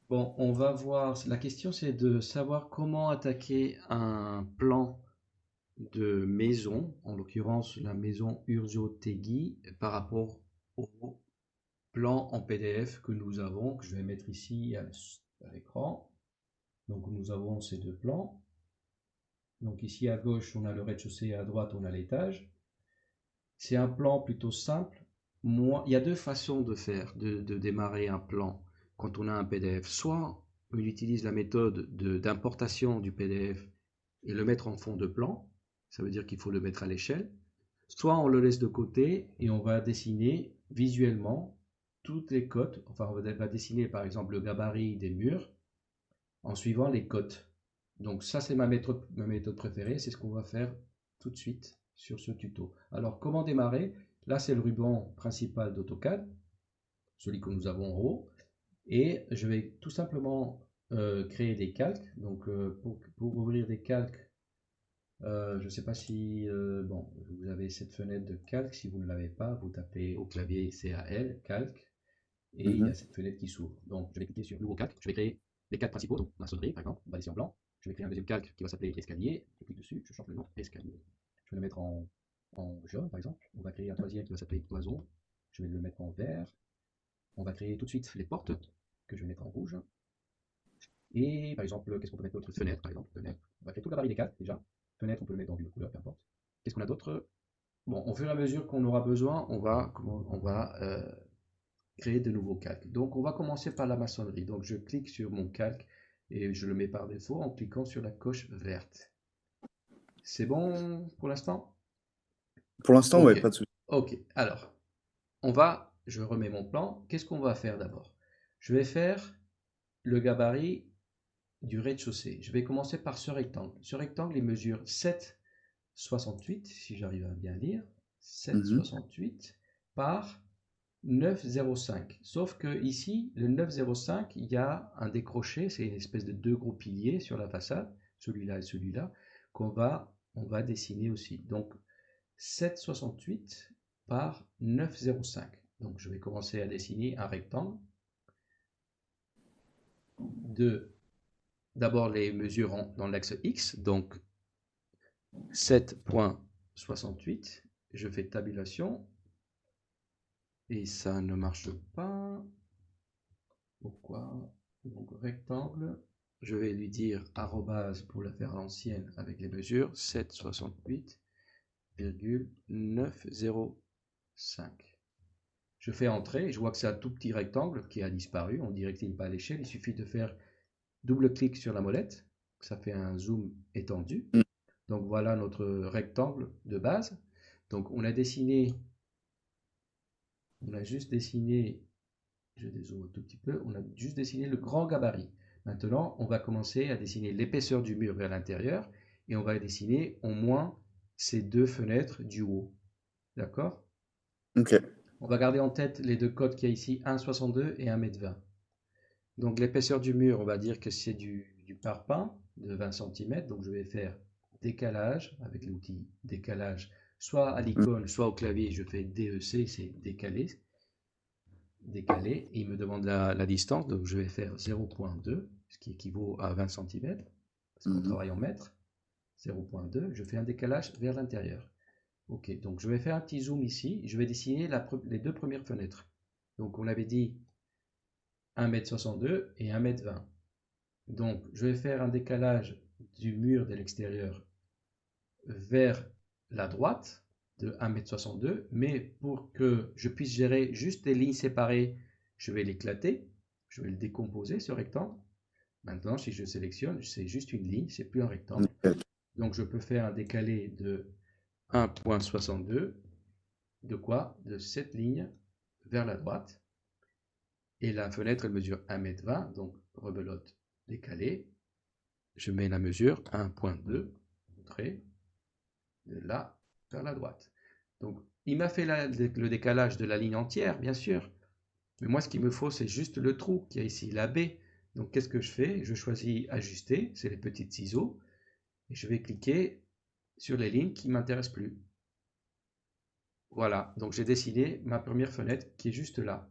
Bon, on va voir. La question, c'est de savoir comment attaquer un plan de maison, en l'occurrence la maison Urzo-Tegui, par rapport au plan en PDF que nous avons, que je vais mettre ici à l'écran. Donc, nous avons ces deux plans. Donc, ici à gauche, on a le rez-de-chaussée et à droite, on a l'étage. C'est un plan plutôt simple. Moi, il y a deux façons de faire, de démarrer un plan quand on a un PDF. Soit on utilise la méthode d'importation du PDF et le mettre en fond de plan. Ça veut dire qu'il faut le mettre à l'échelle. Soit on le laisse de côté et on va dessiner visuellement toutes les cotes. Enfin, on va dessiner par exemple le gabarit des murs en suivant les cotes. Donc ça, c'est ma méthode préférée. C'est ce qu'on va faire tout de suite sur ce tuto. Alors, comment démarrer? Là, c'est le ruban principal d'AutoCAD, celui que nous avons en haut. Et je vais tout simplement créer des calques. Donc, pour ouvrir des calques, je ne sais pas si bon, vous avez cette fenêtre de calque. Si vous ne l'avez pas, vous tapez au clavier CAL, calque, et il y a Mhm. cette fenêtre qui s'ouvre. Donc, je vais cliquer sur Nouveau calque. Je vais créer les calques principaux, donc maçonnerie par exemple. On va laisser en blanc. Je vais créer un deuxième calque qui va s'appeler escalier. Je clique dessus, je change le nom, escalier. Je vais le mettre en jaune par exemple. On va créer un troisième qui va s'appeler oiseau. Je vais le mettre en vert. On va créer tout de suite les portes que je vais mettre en rouge. Et par exemple, qu'est-ce qu'on peut mettre d'autre? Fenêtre par exemple. Fenêtre. On va créer tout le gabarit des calques déjà. Fenêtre, on peut le mettre dans une couleur, peu importe. Qu'est-ce qu'on a d'autre? Bon, au fur et à mesure qu'on aura besoin, on va créer de nouveaux calques. Donc, on va commencer par la maçonnerie. Donc, je clique sur mon calque et je le mets par défaut en cliquant sur la coche verte. C'est bon pour l'instant? Pour l'instant, ouais, Ok. pas de souci. Ok. Alors, je remets mon plan. Qu'est-ce qu'on va faire d'abord? Je vais faire le gabarit du rez-de-chaussée. Je vais commencer par ce rectangle. Ce rectangle, il mesure 7,68, si j'arrive à bien lire. Mhm. 7,68 par 9,05. Sauf que ici, le 9,05, il y a un décroché, c'est une espèce de deux gros piliers sur la façade, celui-là et celui-là, on va dessiner aussi. Donc 7,68 par 9,05. Donc je vais commencer à dessiner un rectangle de d'abord les mesures dans l'axe X, donc 7,68. Je fais tabulation et ça ne marche pas. Pourquoi? Donc rectangle, je vais lui dire arrobase pour la faire à l'ancienne avec les mesures 768,905. Je fais entrer, je vois que c'est un tout petit rectangle qui a disparu, on dirait qu'il n'est pas à l'échelle, il suffit de faire double-clic sur la molette, ça fait un zoom étendu. Mm. Donc voilà notre rectangle de base. Donc on a juste dessiné, je dézoome un tout petit peu, on a juste dessiné le grand gabarit. Maintenant, on va commencer à dessiner l'épaisseur du mur vers l'intérieur et on va dessiner au moins ces deux fenêtres du haut. D'accord? Ok. On va garder en tête les deux codes qu'il y a ici, 1,62 et 1,20 m. Donc l'épaisseur du mur, on va dire que c'est du parpaing de 20 cm. Donc je vais faire décalage avec l'outil décalage, soit à Mm. l'icône, soit au clavier, je fais DEC, c'est décaler. Décalé, et il me demande la distance, donc je vais faire 0,2, ce qui équivaut à 20 cm, parce qu'on Mhm. travaille en mètres. 0,2, je fais un décalage vers l'intérieur. Ok, donc je vais faire un petit zoom ici, je vais dessiner les deux premières fenêtres. Donc on avait dit 1,62 m et 1,20 m. Donc je vais faire un décalage du mur de l'extérieur vers la droite de 1,62 m, mais pour que je puisse gérer juste les lignes séparées, je vais l'éclater, je vais le décomposer ce rectangle. Maintenant, si je sélectionne, c'est juste une ligne, c'est plus un rectangle. Nickel. Donc je peux faire un décalé de 1,62, de quoi? De cette ligne vers la droite. Et la fenêtre, elle mesure 1,20 m, donc rebelote décalé. Je mets la mesure 1,2, trait, de là vers la droite. Donc, il m'a fait le décalage de la ligne entière, bien sûr. Mais moi, ce qu'il me faut, c'est juste le trou qui a ici, la baie. Donc, qu'est-ce que je fais? Je choisis ajuster, c'est les petits ciseaux, et je vais cliquer sur les lignes qui ne m'intéressent plus. Voilà, donc j'ai dessiné ma première fenêtre qui est juste là.